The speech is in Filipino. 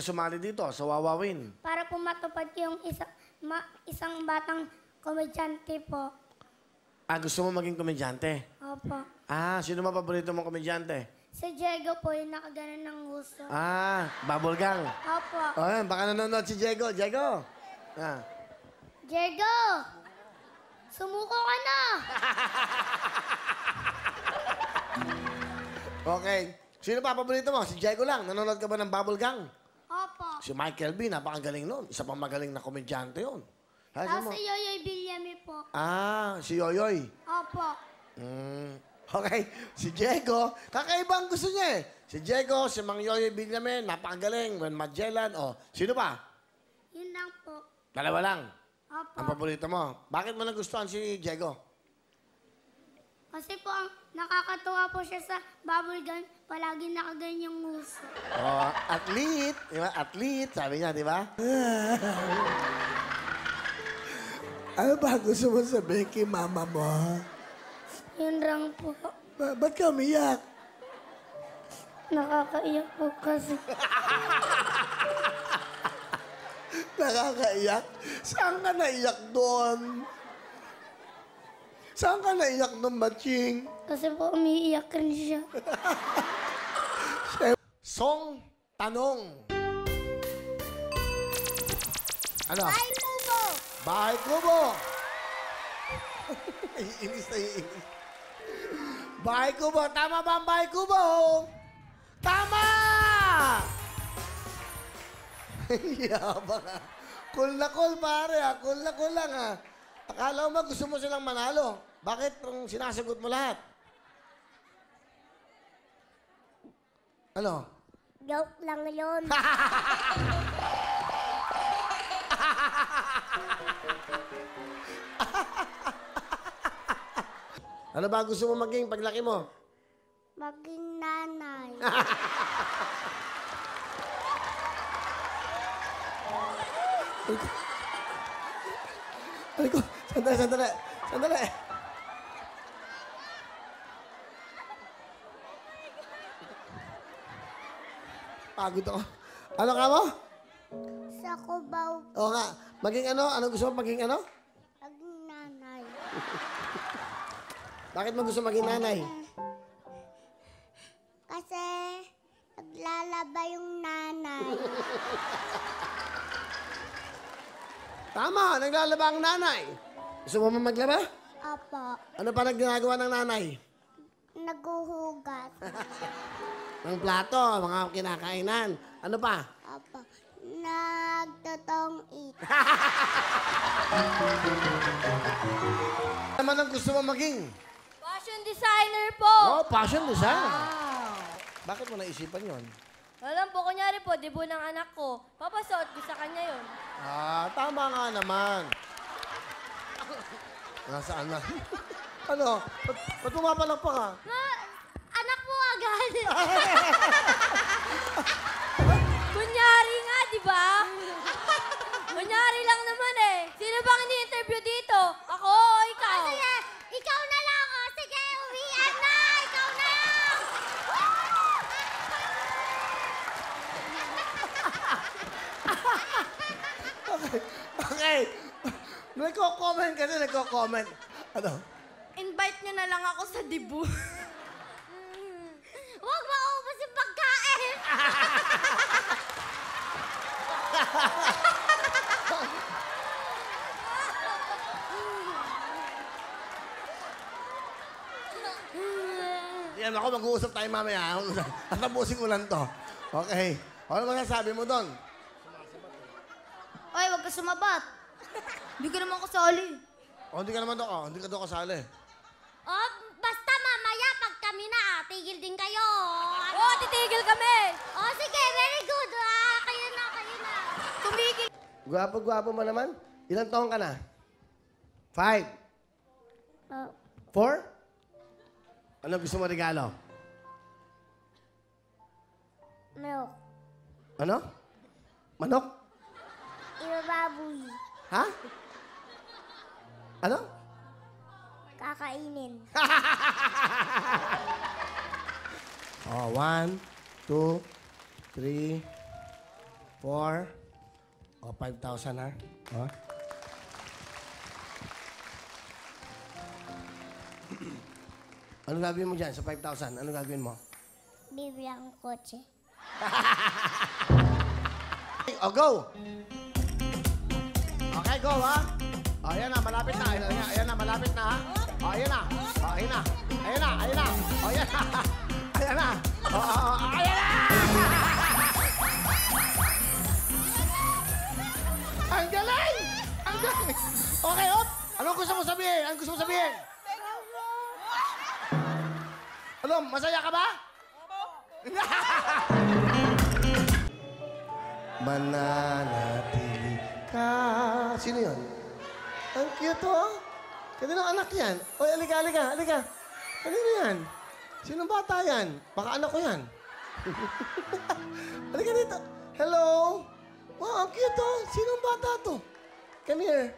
sumali dito sa Wawawin? Para po matupad ko yung isang batang komedyante po. Ah, gusto mo maging komedyante? Opo. Ah, sino ba paborito mong komedyante? Si Diego po yung nakaganan ng gusto. Ah, Bubble Gang. Opo. O yan, baka nanonood si Diego. Diego! Ah. Diego! Sumuko ka na! Okay. Sino pa paborito mo? Si Diego lang. Nanonood ka ba ng Bubble Gang? Opo. Si Michael B, napakagaling nun. Isa pang magaling na komedyante yun. Tapos si Yoyoy Villame po. Ah, si Yoyoy. Opo. Okay, si Diego, kakaiba ang gusto niya eh. Si Diego, si Mang Yoyoy Villame, napakagaling. Wen Magellan, sino pa? Yun lang po. Dalawa lang. Opo. Ang paborito mo. Bakit mo nagustuhan si Diego? Kasi po, nakakatuwa po siya sa bubble gun. Palagi nakaganyan yung nguso. Oh, athlete. Di ba? Athlete, sabi niya, di ba? Ano ba gusto mo sabihin kay mama mo? Yun lang po. Ba't ka umiyak? Nakakaiyak po kasi. Nakakaiyak? Saan ka naiyak doon? Saan ka naiyak doon, Batching? Kasi po umiiyak rin siya. Song Tanong. Ano? Ay, Mubo! Bahay Kubo. Iinis na iinis. Bahay Kubo. Tama ba ang Bahay Kubo? Tama! Yabang ha. Cool na cool, pare ha. Cool na cool lang ha. Akala mo gusto mo silang manalo. Bakit ang sinasagot mo lahat? Ano? Joke lang yun. Ano ba gusto mo maging paglaki mo? Maging nanay. Ay ko, sandali. Pagod ako. Ano ka mo? Sa Cubao, Oo nga. Maging ano? Ano gusto mo maging ano? maging nanay. Bakit mo gusto maging nanay? Kasi naglalaba yung nanay. Tama, naglalaba ang nanay. Gusto mo maglaba? Opo. Ano pa nagginagawa ng nanay? Naguhugas. Ang plato, mga kinakainan. Ano pa? Opo. Nagtotong it. Ano naman ang gusto mo maging? Fashion designer po. Oh, fashion design. Bakit mo naisipan yon? Alam po, kunyari po, debut ng anak ko. Papasuot ko sa kanya yun. Ah, tama nga naman. Nasaan na? Ano? Ba't pumapalak pa ka? Anak mo agad. Kunyari nga, di ba? Kunyari lang naman eh. Sino bang ini-interview dito? Ako o ikaw? Sige, ikaw na lang. O, sige, uwian na. Ikaw na lang. Okay. Nagko-comment kasi, nagko-comment. Ano? Invite niyo na lang ako sa debut. Huwag maubos yung pagkain. Yan ako, mag-uusap tayo mamaya. At tapusin ko lang to. Okay. Ano masasabi mo doon? Ay, wag ka sumabat. Hindi ka naman kasali. O, hindi ka naman doon. Hindi ka doon kasali. Oh, basta mamaya pag kami na, tigil din kayo. Oo, titigil kami. Oh, sige, very good. Kayo na. Tumigil. Gwapo-gwapo mo naman. Ilang taon ka na? 5? 4? Ano gusto mo regalo? Milk. Ano? Manok? Ibababoy. Ha? Ano? Kakainin. Oh, 1, 2, 3, 4, 4. O, 5,000 ha. O. Anong gagawin mo dyan sa 5,000? Anong gagawin mo? Bibili akong kotse. O, go! Okay, go, ha? O, ayan na, malapit na. Ayan na, malapit na, ha? O, ayan na. O, ayan na. Ayan na, ayan na. O, ayan na. Ayan na. O, ayan na! Ang galing! Ang galing! Okay, op! Anong gusto mo sabihin? Anong gusto mo sabihin? Ano, masaya ka ba? Mananatili ka. Sino yun? Ang cute, oh. Kaninong anak yan? Oy, alika, alika, alika. Kanino yan? Sinong bata yan? Baka anak ko yan. Alika dito. Hello? Wow, ang cute, oh. Sinong bata to? Come here.